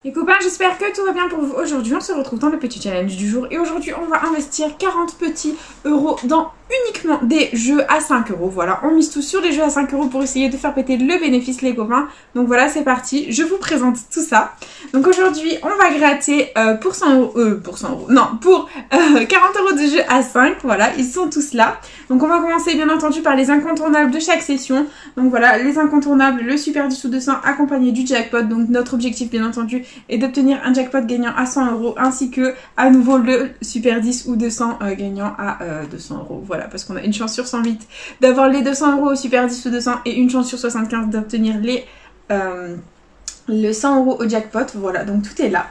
Les copains, j'espère que tout va bien pour vous. Aujourd'hui, on se retrouve dans le petit challenge du jour. Et aujourd'hui, on va investir 40 petits euros dans uniquement des jeux à 5 euros. Voilà, on mise tout sur les jeux à 5 euros pour essayer de faire péter le bénéfice, les copains. Donc voilà, c'est parti. Je vous présente tout ça. Donc aujourd'hui, on va gratter pour 100 euros. Pour 40 euros de jeux à 5. Voilà, ils sont tous là. Donc on va commencer, bien entendu, par les incontournables de chaque session. Donc voilà, les incontournables, le super 10 ou 200 accompagné du jackpot. Donc notre objectif, bien entendu, et d'obtenir un jackpot gagnant à 100 euros ainsi que à nouveau le super 10 ou 200 gagnant à 200 euros. Voilà, parce qu'on a une chance sur 108 d'avoir les 200 euros au super 10 ou 200 et une chance sur 75 d'obtenir le 100 euros au jackpot. Voilà, donc tout est là.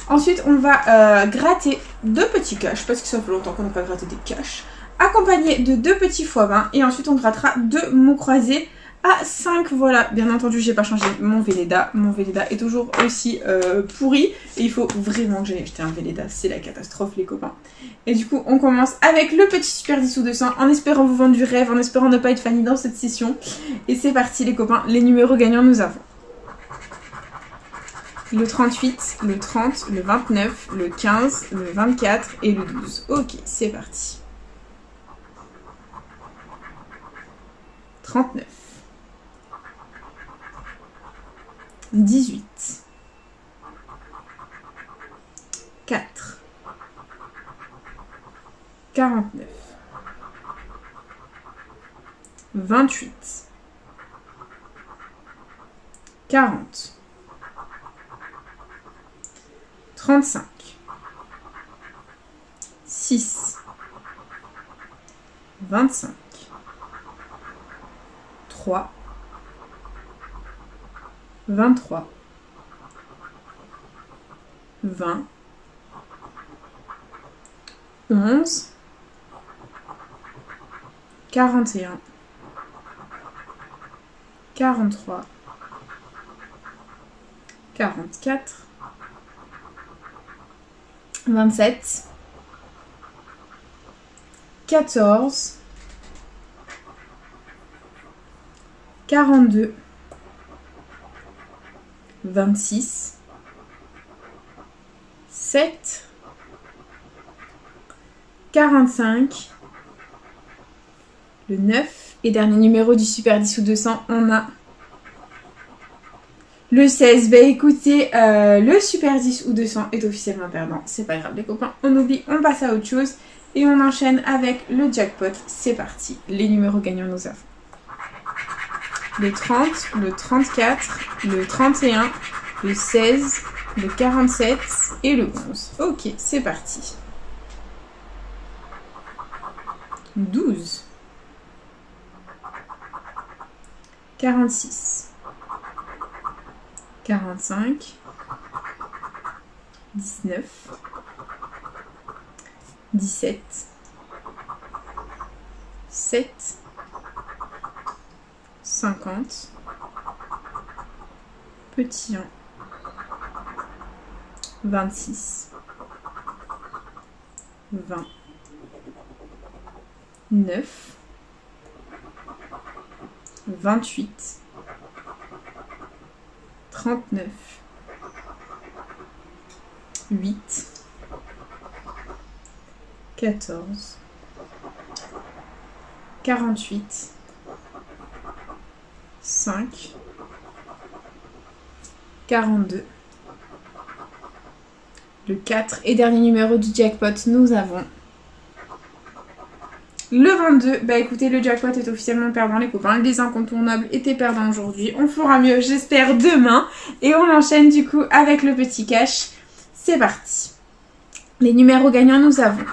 Ensuite, on va gratter 2 petits cash parce que ça fait longtemps qu'on n'a pas gratté des cash, accompagné de 2 petits x20 et ensuite on grattera 2 mots croisés à 5, voilà, bien entendu j'ai pas changé mon Velleda est toujours aussi pourri et il faut vraiment que j'aille acheter un Velleda, c'est la catastrophe les copains. Et du coup on commence avec le petit super 10 ou 200 en espérant vous vendre du rêve, en espérant ne pas être Fanny dans cette session. Et c'est parti les copains, les numéros gagnants nous avons le 38, le 30, le 29, le 15, le 24 et le 12. Ok, c'est parti. 39. 18, 4, 49, 28, 40, 35, 6, 25, 3, 23, 20, 11, 41, 43, 44, 27, 14, 42, 26, 7, 45, le 9 et dernier numéro du super 10 ou 200, on a le 16. Bah écoutez, le super 10 ou 200 est officiellement perdant, c'est pas grave les copains, on oublie, on passe à autre chose et on enchaîne avec le jackpot. C'est parti, les numéros gagnants nous avons le 30, le 34, le 31, le 16, le 47 et le 11. Ok, c'est parti. 12, 46, 45, 19, 17, 7, 50, petit 1, 26, 20, 9, 28, 39, 8, 14, 48, 5, 42, le 4 et dernier numéro du jackpot, nous avons le 22. Bah écoutez, le jackpot est officiellement perdant les copains, les incontournables étaient perdants aujourd'hui, on fera mieux j'espère demain et on enchaîne du coup avec le petit cash. C'est parti. Les numéros gagnants nous avons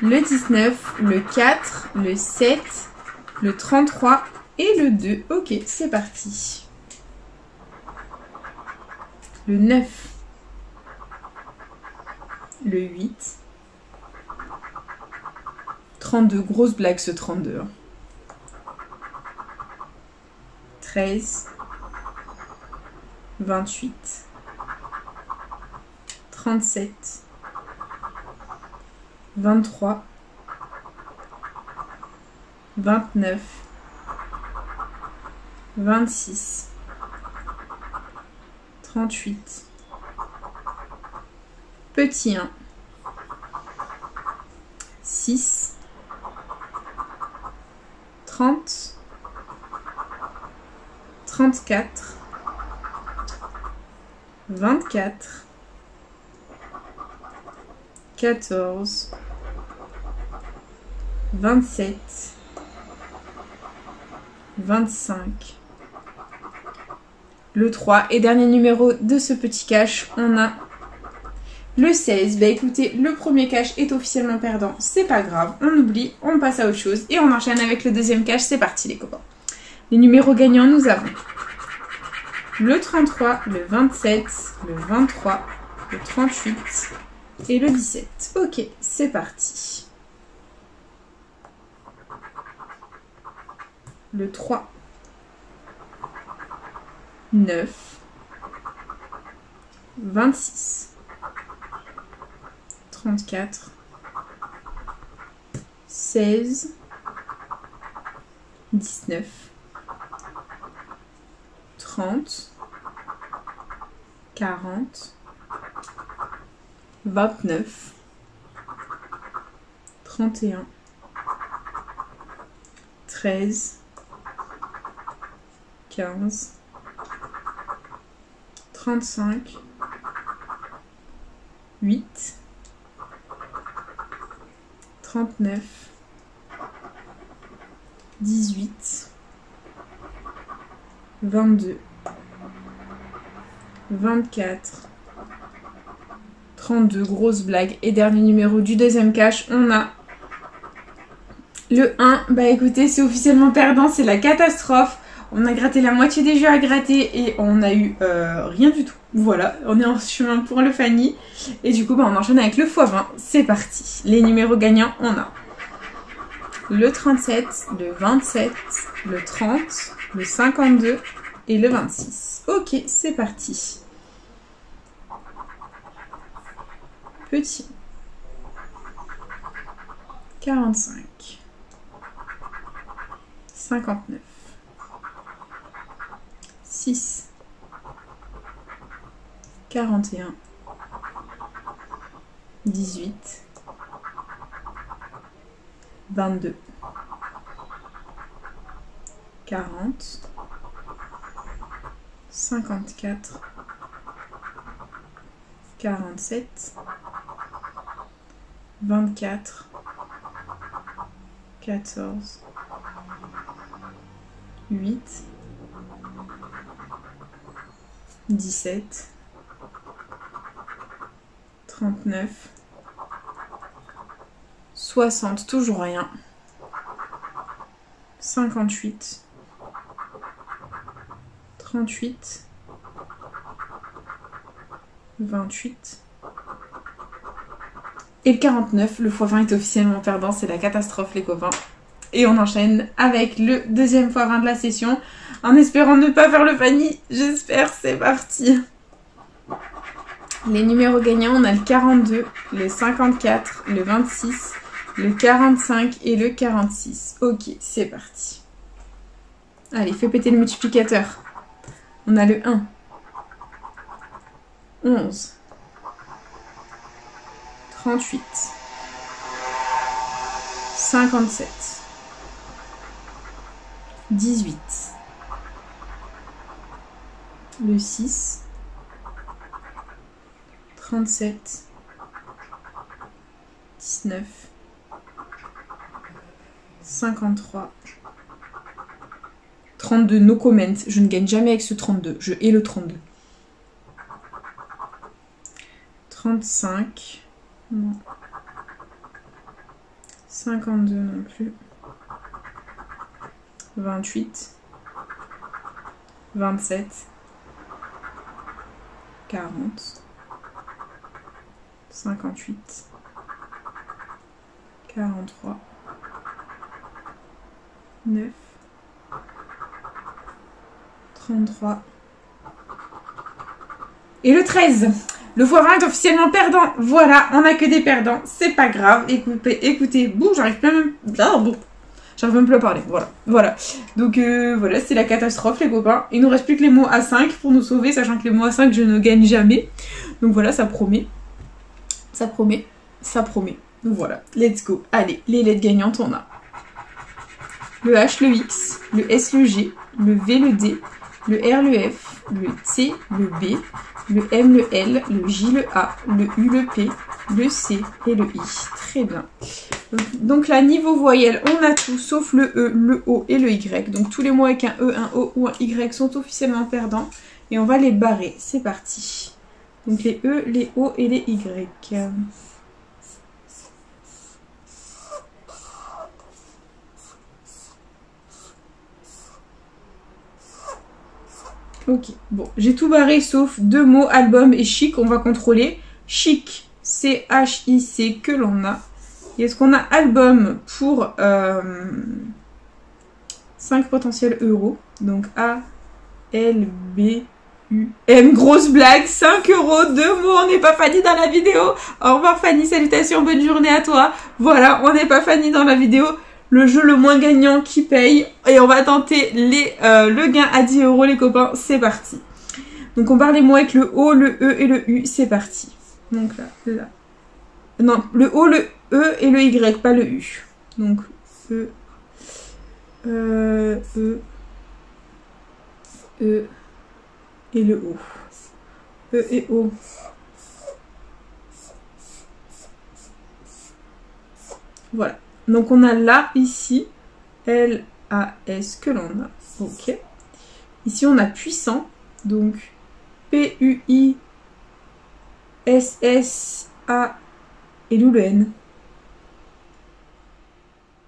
le 19, le 4, le 7, le 33 et le 2. Ok, c'est parti. Le 9, le 8, 32, grosse blague ce 32. 13, 28, 37, 23, 29, 26, 38, Petit 1. 6. 30. 34. 24. 14. 27. 25. Le 3. Et dernier numéro de ce petit cash, on a le 16. Bah écoutez, le premier cash est officiellement perdant, c'est pas grave, on oublie, on passe à autre chose et on enchaîne avec le deuxième cash, c'est parti les copains. Les numéros gagnants, nous avons le 33, le 27, le 23, le 38 et le 17. Ok, c'est parti. Le 3, 9, 26, 34, 16, 19, 30, 40, 29, 31, 13, 15, 35, 8, 39, 18, 22, 24, 32, grosse blague. Et dernier numéro du deuxième cash, on a le 1. Bah écoutez, c'est officiellement perdant, c'est la catastrophe. On a gratté la moitié des jeux à gratter et on a eu rien du tout. Voilà, on est en chemin pour le Fanny. Et du coup, bah, on enchaîne avec le x20. C'est parti. Les numéros gagnants, on a le 37, le 27, le 30, le 52 et le 26. Ok, c'est parti. Petit. 45. 59. 6. 41. 18. 22. 40. 54. 47. 24. 14. 8. 17. 39. 60, toujours rien. 58. 38. 28. Et le 49, le x20 est officiellement perdant, c'est la catastrophe les copains. Et on enchaîne avec le deuxième x20 de la session, en espérant ne pas faire le Fanny. J'espère, c'est parti. Les numéros gagnants, on a le 42, le 54, le 26, le 45 et le 46. Ok, c'est parti. Allez, fais péter le multiplicateur. On a le 1, 11, 38, 57, 18, le 6, 37, 19, 53, 32, no comment, je ne gagne jamais avec ce 32, je hais le 32. 35, non. 52 non plus. 28, 27, 40, 58, 43, 9, 33 et le 13. Le x20 est officiellement perdant. Voilà, on n'a que des perdants. C'est pas grave. Écoutez, bon, j'arrive même plus à parler. Voilà. Donc voilà, c'est la catastrophe les copains. Il nous reste plus que les mots à 5 pour nous sauver, sachant que les mots à 5 je ne gagne jamais. Donc voilà, ça promet. Ça promet, ça promet. Donc voilà, let's go. Allez, les lettres gagnantes, on a le H, le X, le S, le G, le V, le D, le R, le F, le T, le B, le M, le L, le J, le A, le U, le P, le C et le I. Très bien. Donc là, niveau voyelle, on a tout sauf le E, le O et le Y. Donc tous les mots avec un E, un O ou un Y sont officiellement perdants. Et on va les barrer. C'est parti. Donc les E, les O et les Y. Ok, bon, j'ai tout barré sauf deux mots, album et chic. On va contrôler. Chic, C-H-I-C que l'on a. Et est-ce qu'on a album pour 5 potentiels euros? Donc A, L, B, U, M. Grosse blague, 5 euros, 2 mots. On n'est pas Fanny dans la vidéo. Au revoir Fanny, salutations, bonne journée à toi. Voilà, on n'est pas Fanny dans la vidéo. Le jeu le moins gagnant qui paye. Et on va tenter le gain à 10 euros les copains. C'est parti. Donc on barre les mots avec le O, le E et le U. C'est parti. Donc là. Non, le O, le E et le Y, pas le U. Donc E et le O. E et O. Voilà. Donc on a là, ici, L-A-S que l'on a. Ok. Ici on a puissant. Donc P-U-I-S-S-A et d'où le N.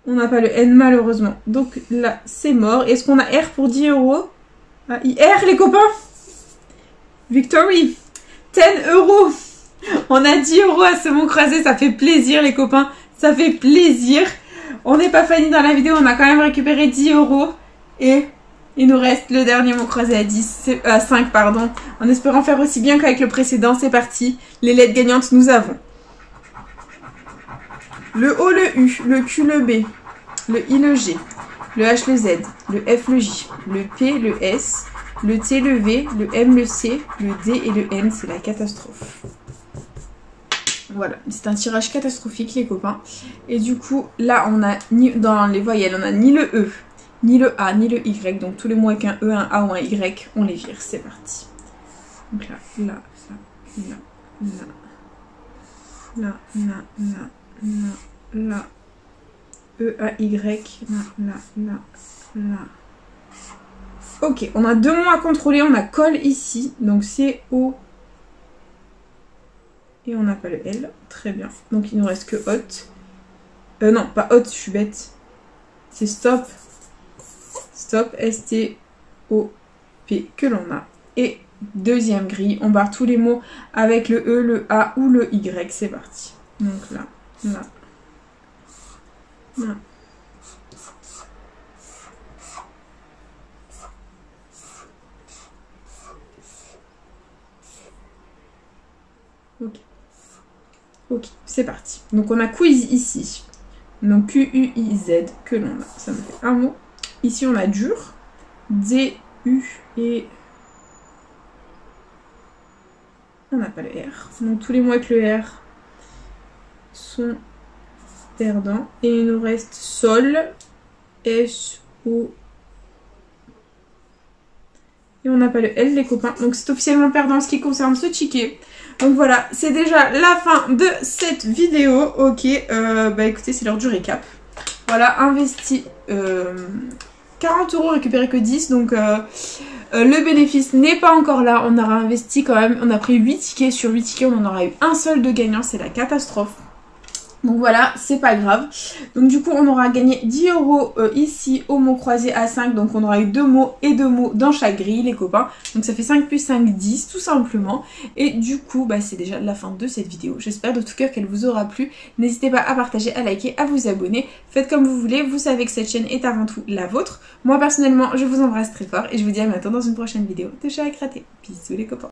On n'a pas le N malheureusement. Donc là c'est mort. Est-ce qu'on a R pour 10 euros? Ah, R les copains. Victory. 10 euros. On a 10 euros à ce mot croisé. Ça fait plaisir les copains. Ça fait plaisir. On n'est pas Fanny dans la vidéo. On a quand même récupéré 10 euros. Et il nous reste le dernier mot croisé à 5 pardon. En espérant faire aussi bien qu'avec le précédent. C'est parti. Les lettres gagnantes nous avons. Le O, le U, le Q, le B, le I, le G, le H, le Z, le F, le J, le P, le S, le T, le V, le M, le C, le D et le N, c'est la catastrophe. Voilà, c'est un tirage catastrophique les copains. Et du coup, là on a, dans les voyelles, on a ni le E, ni le A, ni le Y. Donc tous les mots avec un E, un A ou un Y, on les vire. C'est parti. Donc là, là, E, A, Y, là. Ok, on a deux mots à contrôler, on a colle ici, donc c'est O, et on n'a pas le L, très bien. Donc il nous reste que hot. Non, pas hot, je suis bête. C'est stop, S-T-O-P que l'on a. Et deuxième grille, on barre tous les mots avec le E, le A ou le Y, c'est parti. Donc là. Ok, c'est parti. Donc on a quiz ici. Donc Q-U-I-Z que l'on a. Ça me fait un mot. Ici on a dur. D-U et... On n'a pas le R. Donc tous les mots avec le R sont perdants. Et il nous reste sol. S-O... Et on n'a pas le L les copains. Donc c'est officiellement perdant en ce qui concerne ce ticket. Donc voilà, c'est déjà la fin de cette vidéo. Ok, bah écoutez, c'est l'heure du récap. Voilà, investi 40 euros, récupéré que 10. Donc le bénéfice n'est pas encore là. On aura investi quand même, on a pris 8 tickets. Sur 8 tickets, on en aura eu un seul de gagnant. C'est la catastrophe. Donc voilà, c'est pas grave. Donc du coup, on aura gagné 10 euros ici au mot croisé à 5. Donc on aura eu 2 mots et 2 mots dans chaque grille, les copains. Donc ça fait 5 plus 5, 10, tout simplement. Et du coup, bah, c'est déjà la fin de cette vidéo. J'espère de tout cœur qu'elle vous aura plu. N'hésitez pas à partager, à liker, à vous abonner. Faites comme vous voulez. Vous savez que cette chaîne est avant tout la vôtre. Moi, personnellement, je vous embrasse très fort. Et je vous dis à bientôt dans une prochaine vidéo de Chat à Gratter. Bisous les copains.